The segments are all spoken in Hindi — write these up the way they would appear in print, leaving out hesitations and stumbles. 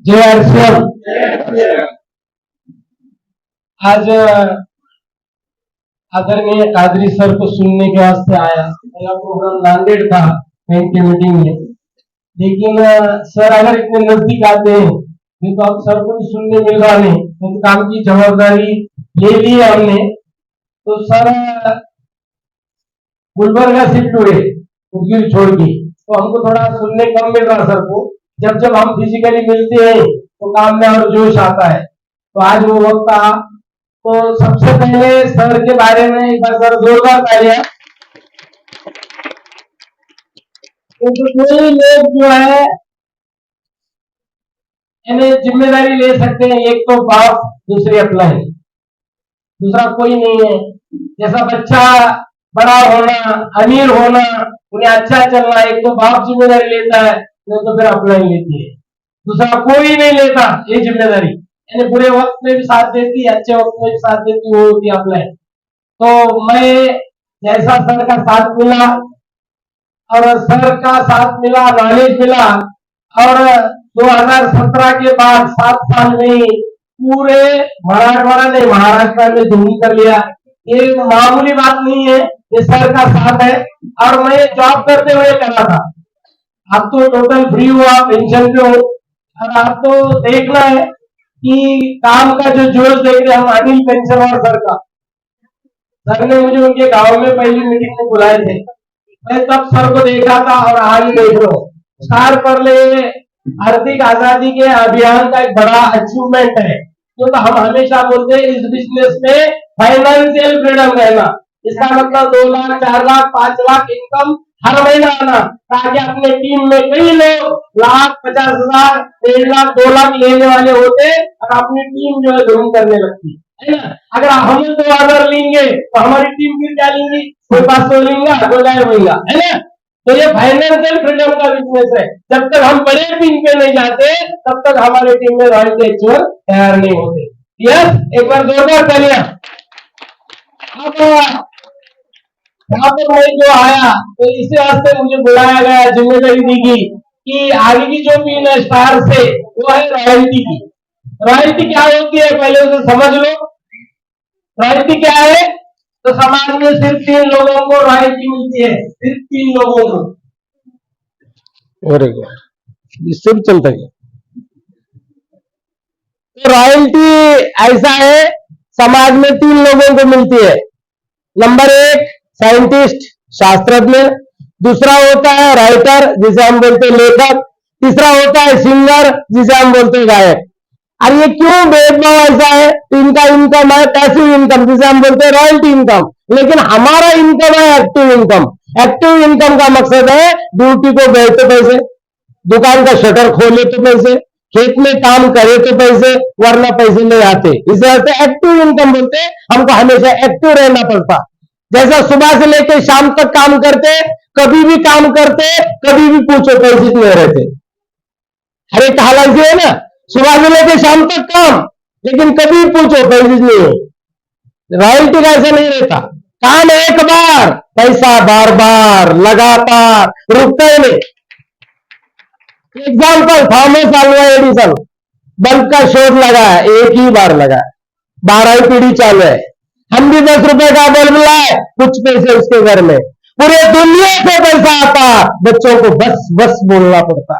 जय हरसियम। आज आदरणीय कादरी सर को सुनने के वास्ते आया। मेरा प्रोग्राम नांदेड़ था बैंक की मीटिंग में, लेकिन सर अगर इतने नजदीक आते हैं तो अब सर को भी सुनने मिल रहा नहीं, तो काम की जवाबदारी ले ली है हमने। तो सर गुलबर्गा शिफ्ट हुए उदगीर छोड़ के, तो हमको थोड़ा सुनने कम मिल रहा सर को। जब जब हम फिजिकली मिलते हैं तो काम में और जोश आता है। तो आज वो वक्त था, तो सबसे पहले सर के बारे में एक बार सर जोरदार तालियां। क्योंकि कोई लोग जो है यानी जिम्मेदारी ले सकते हैं, एक तो बाप, दूसरी अप्लाई, दूसरा कोई नहीं है। जैसा बच्चा बड़ा होना, अमीर होना, उन्हें अच्छा चलना, एक तो बाप जिम्मेदारी लेता है, नहीं तो फिर अप्लाई लेती है, दूसरा कोई नहीं लेता ये जिम्मेदारी। यानी बुरे वक्त में भी साथ देती, अच्छे वक्त में भी साथ देती, वो होती अप्लाई। तो मैं जैसा सर का साथ मिला और सर का साथ मिला, नॉलेज मिला, और 2017 के बाद 7 साल में पूरे मराठवाड़ा ने महाराष्ट्र में धूम कर लिया। ये मामूली बात नहीं है, ये सर का साथ है। और मैं जॉब करते हुए करा था, अब तो टोटल फ्री हुआ, पेंशन पे हो। और आपको देखना है कि काम का जो जोश देख रहे हम अनिल पेंशन और सर का। सर ने मुझे उनके गांव में पहली मीटिंग में बुलाए थे, मैं तब सर को देखा था और आज देख लो। स्टार पर ले आर्थिक आजादी के अभियान का एक बड़ा अचीवमेंट है, क्योंकि हम हमेशा बोलते हैं इस बिजनेस में फाइनेंशियल फ्रीडम रहना। इसका मतलब 2 लाख, 4 लाख, 5 लाख इनकम हर महीना आना, ताकि अपने टीम में कई लोग लाख, 50,000, 1.5 लाख, 2 लाख लेने वाले होते और अपनी टीम जो है धूम करने लगती है ना। अगर हम 2,000 लेंगे तो हमारी टीम फिर क्या लेंगी, कोई 500 लेंगा, कोई 1000 लेंगा, है ना। तो ये फाइनेंशियल फ्रीडम का बिजनेस है। जब तक हम बड़े टीम पे नहीं जाते तब तक हमारे टीम में रॉयल्टी एक्चुअल तैयार नहीं होते। यस, एक बार जोरदार तालियां। अब यहाँ पर मैं जो आया तो इसी वास्ते मुझे बुलाया गया, जिम्मेदारी दी गई कि आगे की जो पिन है स्टार से, वो है रॉयल्टी की। रॉयल्टी क्या होती है पहले उसे समझ लो। रॉयल्टी क्या है? तो समाज में सिर्फ 3 लोगों को रॉयल्टी मिलती है, सिर्फ 3 लोगों को। सिर्फ चलता है तो रॉयल्टी ऐसा है, समाज में 3 लोगों को मिलती है। नंबर 1 साइंटिस्ट, शास्त्रज्ञ, दूसरा होता है राइटर जिसे हम बोलते हैं लेखक, तीसरा होता है सिंगर जिसे हम बोलते हैं गायक। और ये क्यों भेदभाव ऐसा है? इनका इनकम है पैसिव इनकम जिसे हम बोलते हैं रॉयल्टी इनकम, लेकिन हमारा इनकम है एक्टिव इनकम। एक्टिव इनकम का मकसद है ड्यूटी को गए तो पैसे, दुकान का शटर खोले तो पैसे, खेत में काम करे तो पैसे, वरना पैसे नहीं आते। इसे एक्टिव इनकम बोलते हैं। हमको हमेशा एक्टिव रहना पड़ता, जैसा सुबह से लेकर शाम तक काम करते, कभी भी काम करते, कभी भी पूछो पैसे नहीं रहते। हर एक हालत है ना, सुबह से लेकर शाम तक काम, लेकिन कभी पूछो पैसे नहीं है। रॉयल्टी का ऐसा नहीं रहता, काम एक बार, पैसा बार बार, लगातार, रुकता ही नहीं। Example Thomas Alva Edison, bulb का शोध लगा है, एक ही बार लगा है, 12वीं पीढ़ी चालू है। हम भी 10 रुपए का बल्ब लाए, कुछ पैसे उसके घर में, पूरे दुनिया से पैसा आता, बच्चों को बस बस बोलना पड़ता।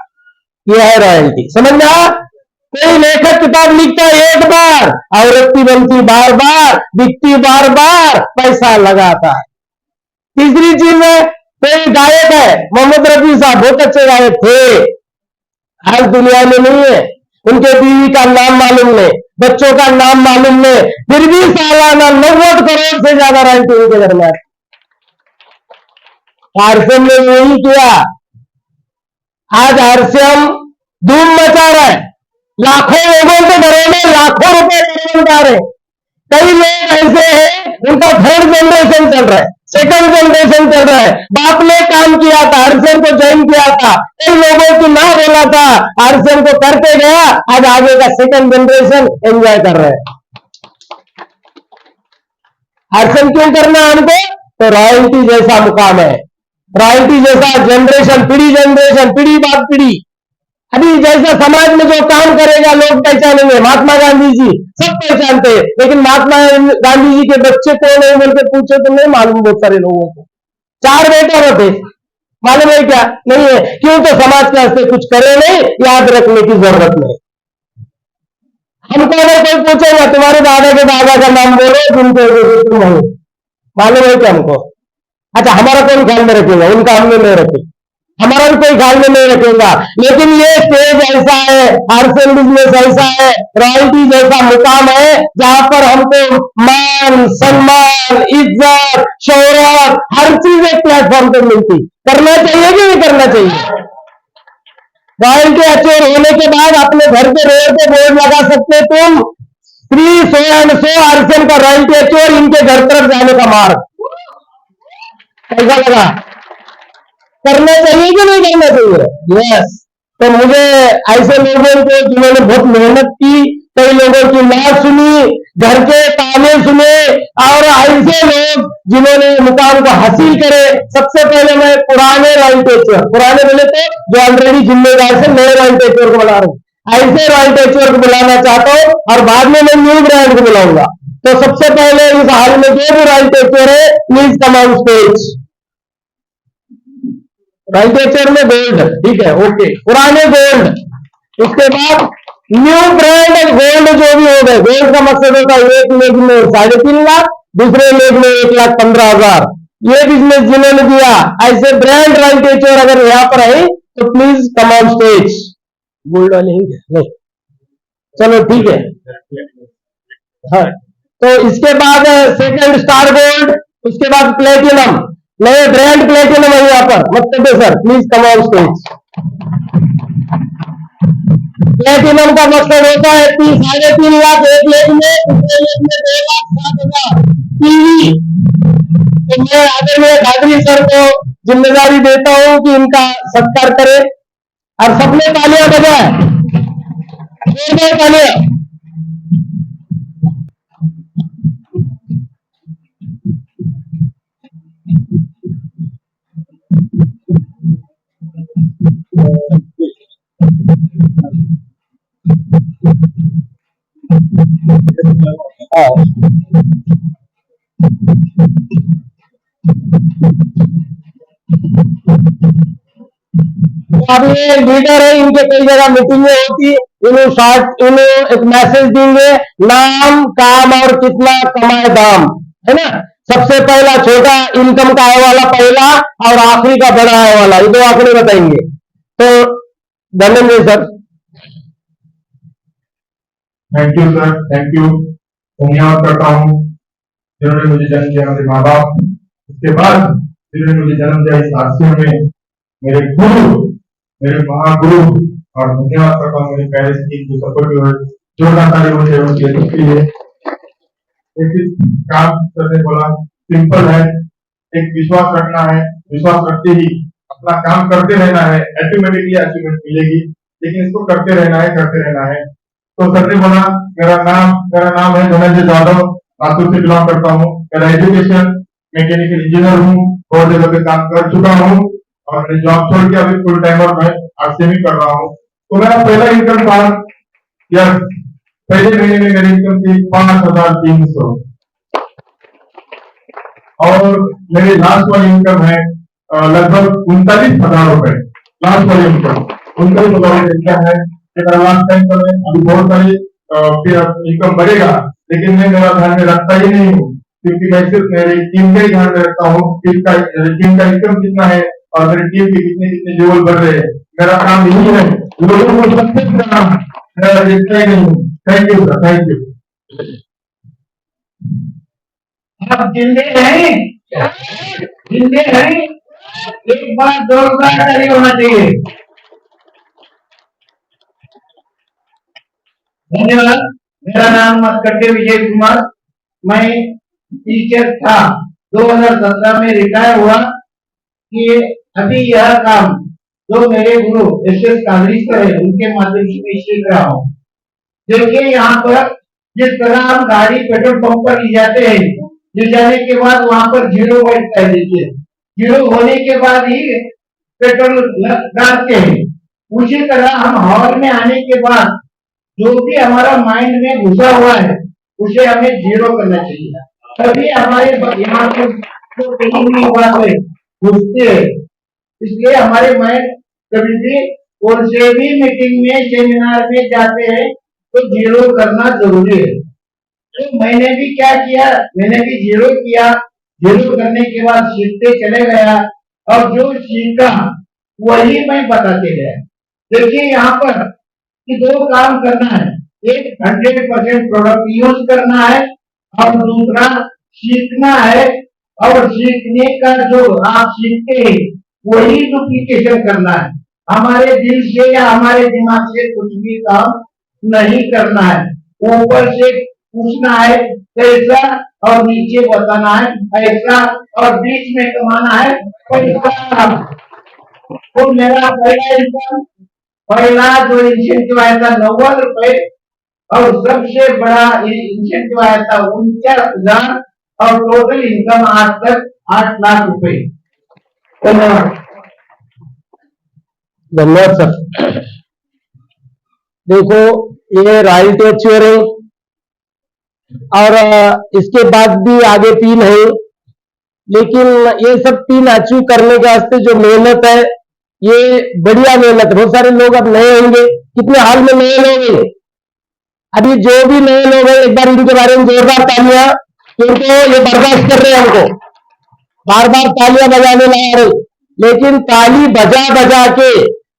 यह है रॉयल्टी, समझ में आ? कोई लेखक किताब लिखता है एक बार, आवृत्ति बनती बार बार, बिकती बार बार, पैसा लगाता है। तीसरी चीज है, कोई गायक है, मोहम्मद रफी साहब बहुत अच्छे गायक थे, आज दुनिया में नहीं है। उनके बीवी का नाम मालूम नहीं, बच्चों का नाम मालूम नहीं, फिर भी सालाना 90 करोड़ से ज्यादा रॉयल्टी उनके घर में। आरसीएम ने यही किया। आज आरसीएम धूम मचा रहा है, लाखों लोगों के घरों में लाखों रुपए जा रहे हैं। कई लोग ऐसे हैं उनका 3rd जनरेशन चल रहा है, 2nd जनरेशन चल रहा है। बाप ने काम किया था, आरसीएम को ज्वाइन किया था, कई लोगों की ना बोला था, आरसीएम को करते गया, आज आगे का 2nd जनरेशन एंजॉय कर रहे हैं। आरसीएम क्यों करना है हमको? तो रॉयल्टी जैसा मुकाम है, रॉयल्टी जैसा जनरेशन, पीढ़ी जनरेशन, पीढ़ी बाद पीढ़ी अभी जैसा समाज में जो काम करेगा लोग पहचानेंगे, महात्मा गांधी जी सब पहचानते हैं, लेकिन महात्मा गांधी जी के बच्चे कौन है बोल के पूछे तो नहीं मालूम बहुत सारे लोगों को। 4 बेटे होते, मालूम है क्या? नहीं है। क्यों? तो समाज के वास्ते कुछ करे नहीं, याद रखने की जरूरत नहीं। हमको अगर कोई पूछेगा तुम्हारे दादा के दादा का नाम बोलो, तुम हो, मालूम है क्या हमको? अच्छा, हमारा कौन ख्याल में रखेगा? उनका हमने नहीं रखे, हमारा भी कोई ख्याल में नहीं रखेगा। लेकिन ये स्टेज ऐसा है, आरसेल बिजनेस ऐसा है, रॉयल्टी जैसा मुकाम है जहां पर हमको मान सम्मान इज्जत शोहरत हर चीज एक प्लेटफॉर्म पर मिलती। करना चाहिए कि नहीं करना चाहिए? रॉयल्टी अचोर होने के बाद अपने घर के रोड पे बोर्ड लगा सकते तुम, free so and so Aircel का रॉयल्टी अचोर, इनके घर तरफ जाने का मार्ग। कैसा लगा? करना चाहिए कि नहीं करना चाहिए? यस। तो मुझे ऐसे लोगों को जिन्होंने बहुत मेहनत की, कई लोगों की ना सुनी, घर के ताने सुने, और ऐसे लोग जिन्होंने मुकाम को हासिल करे, सबसे पहले मैं पुराने रॉयल टेचर, पुराने बोले तो जो ऑलरेडी जिम्मेदार से नए रॉयल टेचर को बुला रहा हूं, ऐसे रॉयल टेचर को बुलाना चाहता हूं, और बाद में मैं न्यू ब्रांड को बुलाऊंगा। तो सबसे पहले इस हाल में जो भी रॉयल टेचर है, please come on stage. Royal में गोल्ड, ठीक है, ओके, पुराने गोल्ड, उसके बाद न्यू ब्रांड गोल्ड जो भी हो गए। गोल्ड का मकसद होता है एक लेग में 3.5 लाख, दूसरे लेग में 1,15,000। ये बिजनेस जिन्होंने दिया, ऐसे ब्रांड रॉयल टेचर अगर यहां पर है तो please come on stage. Gold वाले नहीं, चलो ठीक है। हाँ, तो इसके बाद सेकंड स्टार गोल्ड, उसके बाद प्लेटिनम, नए ब्रांड प्लेटिनम है यहाँ पर, मतलब sir please come on stage. Platinum का मकसद होता है 3.5 लाख एक लेग में, दूसरे लेग में 2,07,000 टीवी। तो मैं आदरणीय खादरी सर को जिम्मेदारी देता हूं कि इनका सत्कार करें, और सबने तालियां बजाए, जोरदार तालियां। अब ये लीडर है, इनके कई जगह मीटिंगें होती, इन्हें एक मैसेज देंगे, नाम काम और कितना कमाए दाम, है ना। सबसे पहला छोटा इनकम का आय वाला पहला, और आखिरी का बड़ा आय वाला, ये 2 आंकड़े बताएंगे। तो धन्यवाद sir. Thank you sir, thank you. धन्यवाद करता हूँ जिन्होंने मुझे जन्म दिया, मेरे माँ बाप, उसके बाद जिन्होंने मुझे जन्म दिया इस आश्रम में, मेरे गुरु, मेरे महागुरु, और धन्यवाद करता हूँ मेरे पेरेंट्स की जो सपोर्ट हुए, जोरदार ताली मुझे उसके लिए। एक काम करने बोला, सिंपल है, एक विश्वास रखना है, विश्वास रखते ही अपना काम करते रहना है, ऑटोमेटिकली अचीवमेंट मिलेगी, लेकिन इसको करते रहना है, करते रहना है। तो सर ने बोला, मेरा नाम है धनंजय जादव, लातूर से बिलोंग करता हूँ। मेरा एजुकेशन मैकेनिकल इंजीनियर हूँ, बहुत जगह पे काम कर चुका हूँ, और मैंने जॉब छोड़ के अभी फुल टाइमर मैं आरसीएम ही कर रहा हूँ। तो मेरा पहला इनकम था, यस, पहले महीने में मेरी इनकम थी 5,300, और मेरी लास्ट वाली इनकम है लगभग 39,000 रुपए। लास्ट वाली इनकम 39,000 इनकम है। लास्ट टाइम पर अभी बहुत सारी इनकम बढ़ेगा, लेकिन मैं मेरा ध्यान में रखता ही नहीं हूँ, क्योंकि मैं सिर्फ मेरी टीम का ही ध्यान में रखता हूँ, टीम का इनकम कितना है और मेरी टीम के कितने कितने लेवल बढ़ रहे हैं। मेरा काम यही है, लोगों को सक्सेस करना, मेरा देखता ही नहीं हूँ। Thank you sir, thank you. आप जिंदे हैं, जिंदे हैं, एक बार जोरदार ताली होना चाहिए। धन्यवाद। मेरा नाम मस्कटे विजय कुमार, मैं टीचर था, 2017 में रिटायर हुआ। कि अभी यह काम जो मेरे गुरु एस.एस. कादरी सर है, उनके माध्यम से मैं सीख रहा हूँ। देखिए यहाँ पर जिस तरह हम गाड़ी पेट्रोल पंप पर ले जाते हैं, ले जाने के बाद वहां पर 0 बैठता है, देखिए 0 होने के बाद ही पेट्रोल डालते हैं। उसी तरह हम हॉल में आने के बाद जो भी हमारा माइंड में घुसा हुआ है उसे हमें जीरो करना चाहिए, तभी हमारे यहाँ पे जो कहीं भी बात है घुसते हैं। इसलिए हमारे माइंड कभी भी कौन से भी मीटिंग में सेमिनार में जाते हैं तो जीरो करना जरूरी है। तो मैंने भी क्या किया, मैंने भी जीरो किया। जीरो करने के बाद सीखते चले गया और जो सीखा वही मैं बताते गया। देखिए यहाँ पर कि दो काम करना है, एक 100% प्रोडक्ट यूज करना है और दूसरा सीखना है, और सीखने का जो आप सीखते हैं वही डुप्लीकेशन करना है। हमारे दिल से या हमारे दिमाग से कुछ भी काम नहीं करना है, ऊपर से पूछना है कैसा और नीचे बताना है ऐसा और बीच में कमाना है पैसा। तो मेरा पहला इनकम, पहला जो इंसेंटिव आया था 90 रुपए और सबसे बड़ा इंसेंटिव आया था 49,000 और टोटल इनकम आज तक 8 लाख रुपए। धन्यवाद सर। देखो ये रॉयल्टी अचीवर है और इसके बाद भी आगे 3 है, लेकिन ये सब 3 अचीव करने के वास्ते जो मेहनत है ये बढ़िया मेहनत। बहुत सारे लोग अब नए होंगे, कितने हाल में नए लोग हैं, अभी जो भी नए लोग हैं एक बार इनके बारे में जोरदार तालियां, क्योंकि ये बर्दाश्त कर रहे हैं हमको, बार बार तालियां बजाने लगा रहे, लेकिन ताली बजा बजा के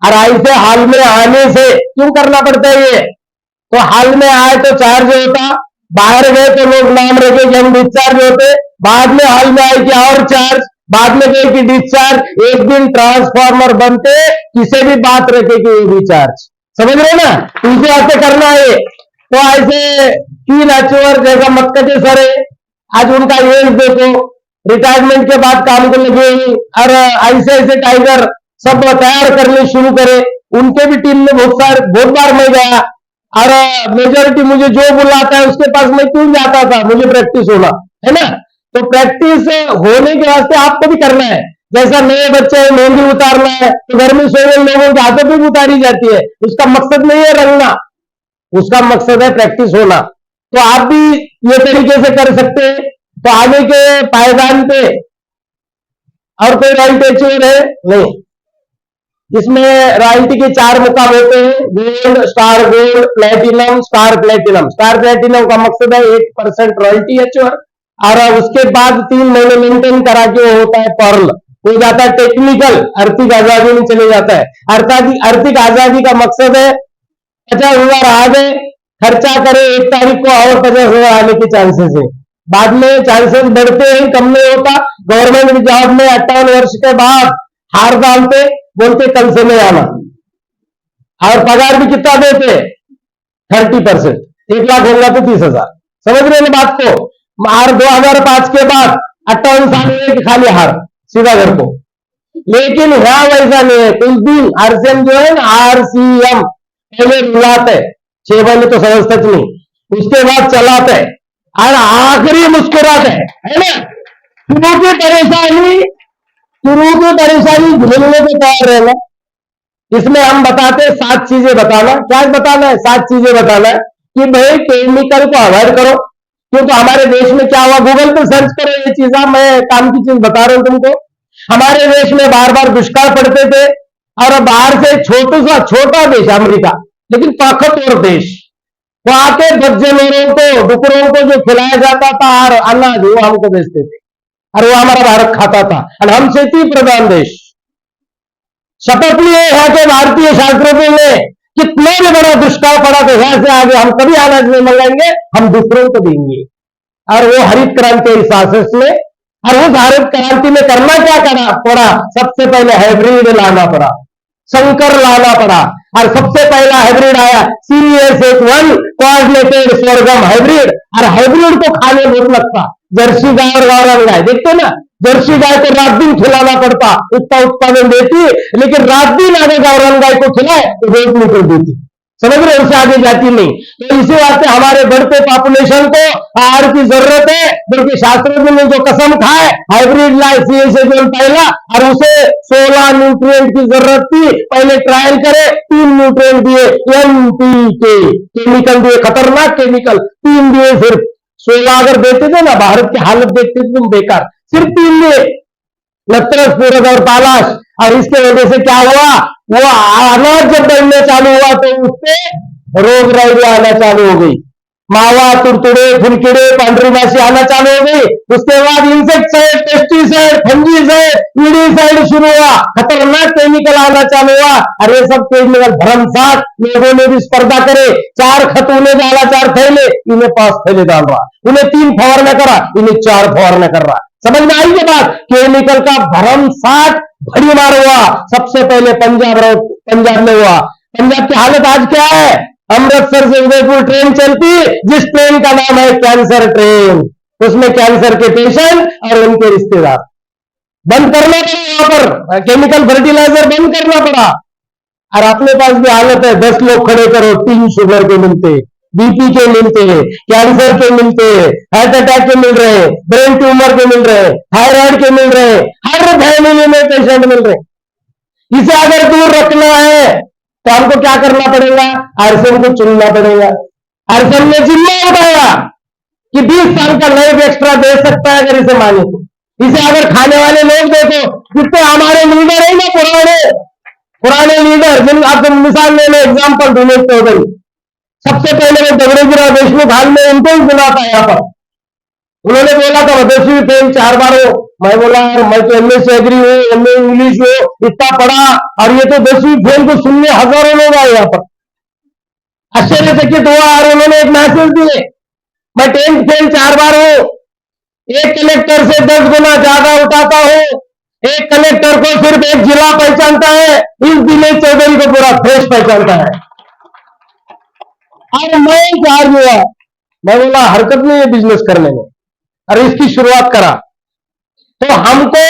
और ऐसे हाल में आने से क्यों करना पड़ता है ये? तो हाल में आए तो चार्ज होता, बाहर गए तो लोग नाम रखे कि हम डिस्चार्ज होते, बाद में हाल में आए कि और चार्ज, बाद में गए कि डिस्चार्ज, एक दिन ट्रांसफार्मर बनते किसे भी बात रखे कि ये भी चार्ज। समझ रहे ना, इसे ऐसे करना है। तो ऐसे 3 अचीवर जैसा मक्कजे सर है, आज उनका एज देखो, रिटायरमेंट के बाद काम को लगे और ऐसे ऐसे टाइगर सब तैयार करने शुरू करे। उनके भी टीम में बहुत बार मैं गया और मेजोरिटी मुझे जो बुलाता है उसके पास मैं क्यों जाता था, मुझे प्रैक्टिस होना है ना। तो प्रैक्टिस होने के वास्ते आपको भी करना है। जैसा नए बच्चे हैं मेहंदी उतारना है तो घर में सोए लोगों के हाथों पे भी उतारी जाती है, उसका मकसद नहीं है रंगना, उसका मकसद है प्रैक्टिस होना। तो आप भी ये तरीके से कर सकते हैं। तो आगे के पायदान पे और कोई रॉयल्टी अचीवर है नहीं, इसमें रॉयल्टी के 4 मुकाम होते हैं, gold, star gold, platinum, star platinum. Star platinum का मकसद है 1% रॉयल्टी अचीवर और उसके बाद 3 महीने मेंटेन करा के वो होता है पर्ल, वो जाता है टेक्निकल, आर्थिक आजादी में चले जाता है। आर्थिक आजादी का मकसद है 50,000 आ गए, खर्चा करे 1 तारीख को और 50,000 आने के चांसेस है, बाद में चांसेस बढ़ते हैं, कम नहीं होता। गवर्नमेंट जॉब में 58 वर्ष के बाद हार डालते, बोलते कल से नहीं आना, और पगार भी कितना देते 30%, 1 लाख होगा तो 30,000। समझ रहे हैं बात को। और 2005 के बाद 58 साल में खाली हार, सीधा घर को। लेकिन यहाँ वैसा नहीं है, कुछ दिन आरसीएम जो है ना, आरसीएम पहले रुलाते 6 महीने तो समझता नहीं, उसके बाद चलाते और आखिरी मुस्कुराते है ना। शुरू की परेशानी झेलने को तैयार रहना। इसमें हम बताते 7 चीजें बताना। क्या बताना है? 7 चीजें बताना है कि भाई केमिकल को अवॉइड करो, क्योंकि हमारे देश में क्या हुआ, गूगल पे सर्च करो ये चीज, मैं काम की चीज बता रहा हूं तुमको। हमारे देश में बार बार दुष्काल पड़ते थे और बाहर से छोटा देश अमेरिका, लेकिन ताकतवर देश, वहां के बच्चों को, डुकरों को जो खिलाया जाता था और अनाज वो हमको बेचते थे और वो हमारा भारत खाता था, और हम खेती प्रधान देश। शपथ लिए यहाँ के भारतीय शास्त्रों में कितने भी बड़ा दुष्काल पड़ा तो यहां से आगे हम कभी अनाज नहीं मंगाएंगे, हम दूसरों को देंगे। और वो हरित क्रांति इस आसस में, और उस हरित क्रांति में करना क्या पड़ा, सबसे पहले हाइब्रिड लाना पड़ा, संकर लाना पड़ा, और सबसे पहला हाइब्रिड आया CES1 कोऑर्डिनेटेड स्वर्गम हाइब्रिड। और हाइब्रिड को खाने बहुत लगता, जर्सी गाय और गावरान गाय, देखते ना, जर्सी गाय को रात दिन खिलाना पड़ता, उतना उत्पादन देती, लेकिन रात दिन अगर गावरान गाय को खिलाए तो रेट निकल देती। समझ रहे, उससे आगे जाती नहीं। तो इसी वास्ते हमारे बढ़ते पॉपुलेशन को आहार की जरूरत है, बल्कि शास्त्रज्ञ ने जो कसम खाए हाइब्रिड लाइफ से जो पहला, और उसे 16 न्यूट्रिएंट की जरूरत थी, पहले ट्रायल करे, 3 न्यूट्रिएंट दिए, NPK केमिकल दिए, खतरनाक केमिकल 3 दिए, सिर्फ 16 अगर देते थे ना, भारत की हालत देखते थे तुम बेकार, सिर्फ 3 दिए, नत्रस, पूरक और पालाश। और इसके वजह से क्या हुआ, वो अनाज जब बढ़ने चालू हुआ तो उससे रोग राइडिया आना चालू हो गई, मावा, तुड़तुड़े, फुलकीड़े, पांडरी मासी आना चालू हो गई। उसके बाद इंसेक्टिसाइड, पेस्टिसाइड, फंजीसाइड, ईडीसाइड शुरू हुआ, खतरनाक केमिकल आना चालू हुआ। और ये सब केमिकल भरमसाठ, लोगों ने भी स्पर्धा करे, 4 खत उन्हें डाला, 4 थैले, इन्हें 5 थैले डाल रहा, उन्हें 3 फवारना करा, इन्हें 4 फवारना कर रहा। समझ में आई ये बात, केमिकल का भरमसाठ भड़ी मार हुआ। सबसे पहले पंजाब में हुआ। पंजाब की हालत आज क्या है, अमृतसर से उदयपुर ट्रेन चलती, जिस ट्रेन का नाम है कैंसर ट्रेन, उसमें कैंसर के पेशेंट और उनके रिश्तेदार। बंद करना पड़ा, वहां पर केमिकल फर्टिलाइजर बंद करना पड़ा। और अपने पास भी हालत है, 10 लोग खड़े करो, 3 शुगर के मिलते, बीपी के मिलते हैं, कैंसर के मिलते हैं, हार्ट अटैक के मिल रहे हैं, ब्रेन ट्यूमर के मिल रहे हैं, थायराइड के मिल रहे हैं, हर फैमिली में पेशेंट मिल रहे हैं। इसे अगर दूर रखना है तो हमको क्या करना पड़ेगा, आरएसएम को चुनना पड़ेगा। आरएसएम ने जिम्मा उठाया कि 20 साल का लाइफ एक्स्ट्रा दे सकता है अगर इसे माने तो। इसे अगर खाने वाले लोग देखो, जितने हमारे लीडर है ना, पुराने लीडर, जिन आप मिसाल ले लो, एग्जाम्पल दिनेश चौधरी, सबसे पहले मैं दगड़ेजीराव देशमुख हाल में उनको ही सुना था यहाँ पर, उन्होंने बोला था 10वीं फेल 4 बार हो। मैं बोला यार, मैं तो एमए से एग्री हूँ, एमए इंग्लिश हो, इतना पढ़ा, और ये तो 10वीं फेल को सुनने हजारों लोग आए यहाँ पर। आश्चर्यचकित हुआ और उन्होंने एक मैसेज दिए, मैं 10th फेल 4 बार हूं, एक कलेक्टर से 10 गुना ज्यादा उठाता हूं, एक कलेक्टर को सिर्फ एक जिला पहचानता है, इस दिनेश चौधरी को पूरा देश पहचानता है। और मैं चार्ज हुआ, मैं बोला हरकत नहीं है बिजनेस करने में, और इसकी शुरुआत करा। तो हमको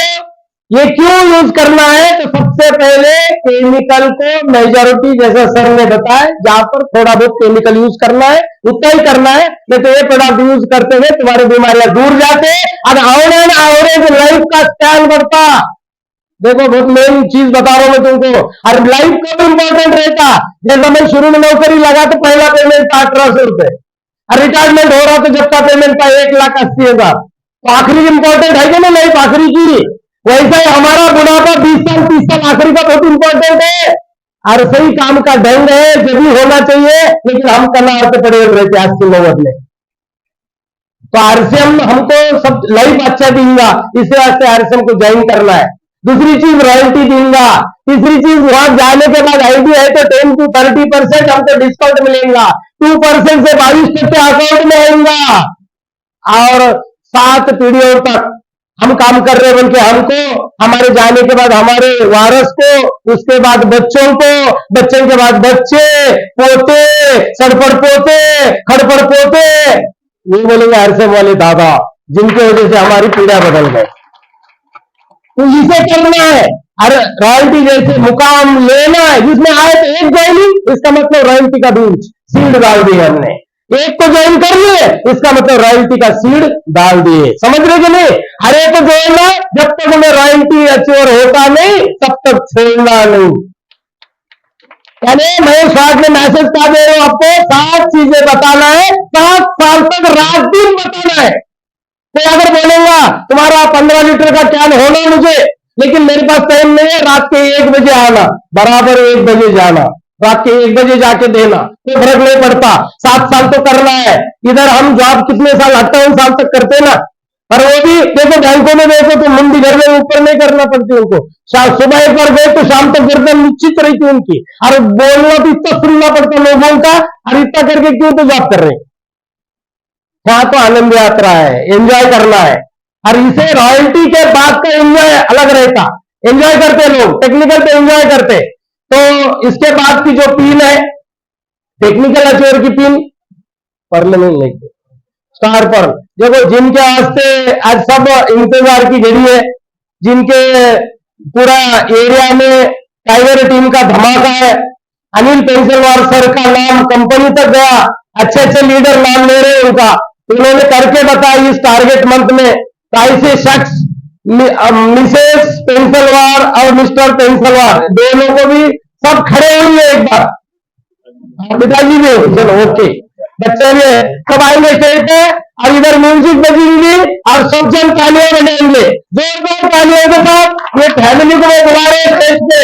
ये क्यों यूज करना है, तो सबसे पहले केमिकल को मेजॉरिटी, जैसा सर ने बताया, जहां पर थोड़ा बहुत केमिकल यूज करना है उतना ही करना है, नहीं तो ये प्रोडक्ट यूज करते हुए तुम्हारी बीमारियां दूर जाते और ऑनलाइन एवरेज लाइफ का स्पैन बढ़ता। देखो बहुत मेन चीज बता रहा हूं मैं तुमको, और लाइफ कब इंपॉर्टेंट रहता, जैसा मैं शुरू में नौकरी लगा तो पहला पेमेंट था 1800 रुपए, और रिटायरमेंट हो रहा तो जब का पेमेंट था 1,80,000, तो आखिरी इंपॉर्टेंट है कि नहीं, लाइफ आखिरी की। वैसा ही हमारा बुढ़ापा 20 साल 30 साल आखिरी का बहुत इंपॉर्टेंट है, और सही काम का ढंग है, जब भी होना चाहिए, लेकिन हम करना आते पड़े रहते आज की नौबत में। तो आरसीएम हमको सब लाइफ अच्छा देगा, इसे वास्ते आरसीएम को ज्वाइन करना है। दूसरी चीज रॉयल्टी देगा। तीसरी चीज वहां जाने के बाद आईडी है तो 10 to 30% हमको डिस्काउंट मिलेगा, 2% से 22% अकाउंट में आएगा, और 7 पीढ़ियों तक हम काम कर रहे हैं, बल्कि हमको हमारे जाने के बाद हमारे वारस को, उसके बाद बच्चों को, बच्चों के बाद बच्चे, पोते, सड़पड़ पोते, खड़पड़ पोते, ये बोलेंगे आरसीएम वाले दादा, जिनकी वजह से हमारी पीढ़ा बदल गए। तो इसे करना है, अरे रॉयल्टी जैसे मुकाम लेना है, जिसमें आए तो एक ज्वाइनिंग, इसका मतलब रॉयल्टी का बीज सीड डाल दिए हमने, एक को ज्वाइन कर लिए, इसका मतलब रॉयल्टी का सीड डाल दिए। समझ रहे कि नहीं, हर एक को जोड़ना, जब तक हमें रॉयल्टी अचीवर होता नहीं तब तक छोड़ना नहीं। यानी मैं शॉर्ट में मैसेज क्या दे रहा हूं आपको, 7 चीजें बताना है, 7 साल तक रात दिन बताना है। तो अगर बोलेगा तुम्हारा 15 लीटर का कैन होना मुझे, लेकिन मेरे पास टाइम नहीं है, रात के 1 बजे आना, बराबर 1 बजे जाना, रात के 1 बजे जाके देना, तो फर्क नहीं पड़ता। 7 साल तो करना है। इधर हम जॉब कितने साल, 58 साल तक करते ना, पर वो भी देखो बैंकों में देखो तो मुंडी घर में ऊपर नहीं करना पड़ती उनको, सुबह एक बार गए तो शाम तक गर्दन निश्चित रहती उनकी, और बोलना तो इतना सुनना पड़ता लोगों का, और इतना करके क्यों तो जॉब कर रहे हैं। वहां तो आनंद यात्रा है, एंजॉय करना है, और इसे रॉयल्टी के बाद का एंजॉय अलग रहता, एंजॉय करते लोग, टेक्निकल पे एंजॉय करते। तो इसके बाद की जो पिन है, टेक्निकल अचीवर की पिन, पर्ल में लेके स्टार पर, देखो जिनके वास्ते आज सब इंतजार की घड़ी है, जिनके पूरा एरिया में टाइगर टीम का धमाका है, अनिल पेंसिलवार सर का नाम कंपनी तक गया, अच्छे अच्छे लीडर नाम ले रहे हैं उनका, उन्होंने करके बताया इस टारगेट मंथ में ऐसे शख्स मिसेस पेंसिलवार और मिस्टर पेंसिलवार दोनों को भी सब खड़े हुए एक बार पिताजी भी चलो ओके बच्चे भी सब आएंगे स्टेज पे और इधर म्यूजिक बजेंगी और सब जन तालियां बजाएंगे, जोरदार तालियों के साथ ये फैमिली को वो बुला रहे हैं स्टेज पे।